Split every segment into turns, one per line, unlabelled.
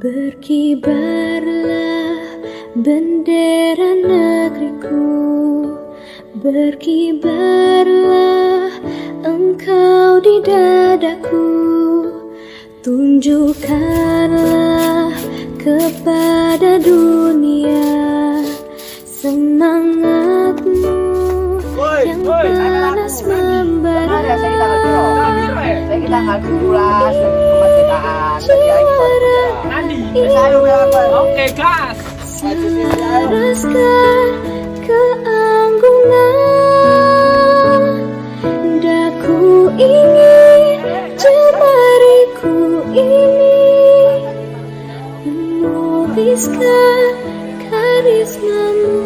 Berkibarlah bendera negeriku, berkibarlah engkau di dadaku, tunjukkanlah kepada dunia semangatmu yang panas membara.
Oke, gas.
Selaraskan keanggunan, daku ingin jemariku ini menuliskan karismamu.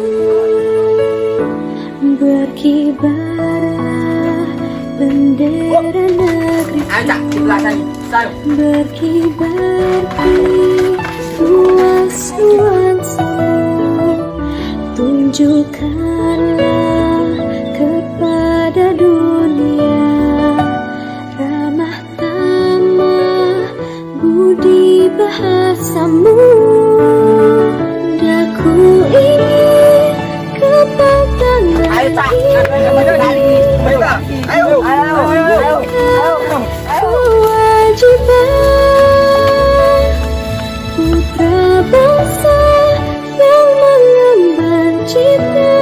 Berkibarlah bendera negeriku, berkibar di luas nuansamu, tunjukkanlah kepada dunia ramah tamah budi bahasamu. Daku ingin kepadangan kewajiban putra bangsa yang mengemban cita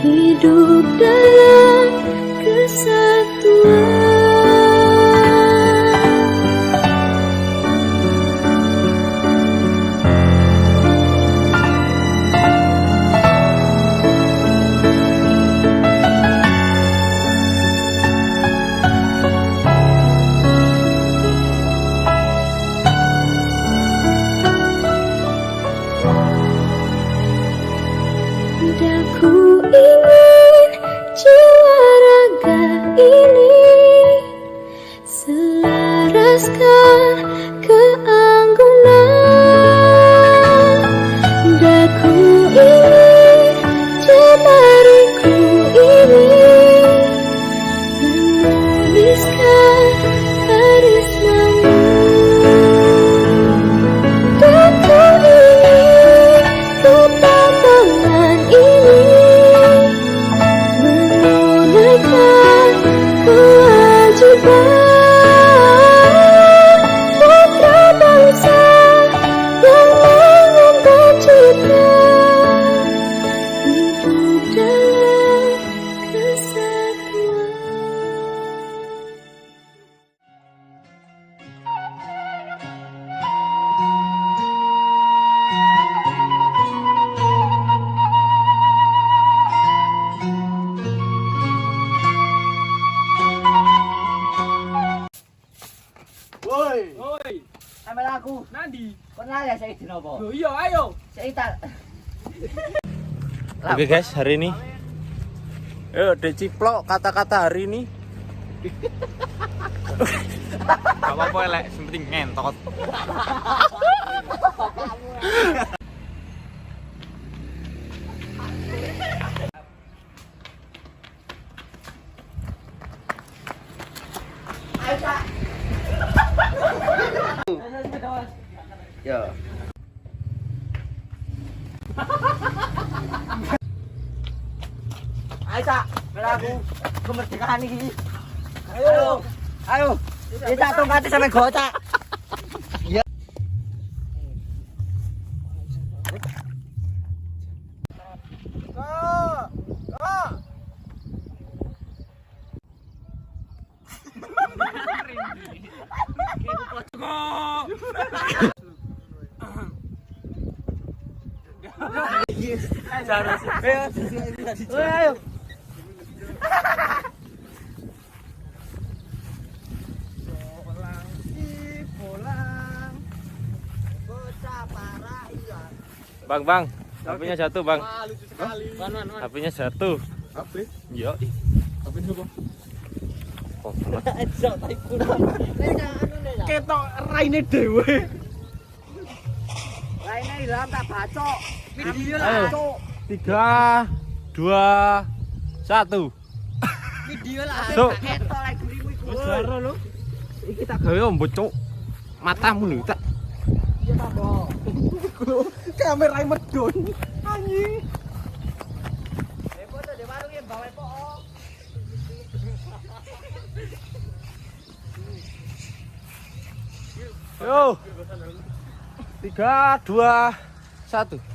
hidup dalam kesatuan. Daku ingin jiwa raga ini selaraskan keanggunan. Daku ingin jemariku ini menuliskan karismamu. Daku ingin kepadangan menunaikan kewajiban putra bangsa yang mengemban cita hidup dalam kesatuan.
Woi,
sampe aku.
Nandi.
Pernah ya saya di nopo?
Yo iya, ayo.
Saya tak.
Oke guys, hari ini Deciplok kata-kata hari ini. Gak apa-apa elek, penting ngentot.
Yo. Ayo Cak, aku kemerdekaan ini. Ayo. Ayo. Kita tongkatnya sampai gocak. Ya. Ayo.
Bang, HP-nya jatuh, Bang. HP-nya jatuh.
HP?
Yo.
HP itu kok.
Ketok raine dhewe. Raine ilang tak bacok. Video lah.
3, 2, 1.
Video lah.
Cuk.
Ketok lek gurimu iku.
Wis jaro lho. Iki tak gawe ombot, Cuk. Matamu lho, tak.
Kamera medun. Anjing. Foto di warung ya bawa po.
Yo. 3, 2, 1.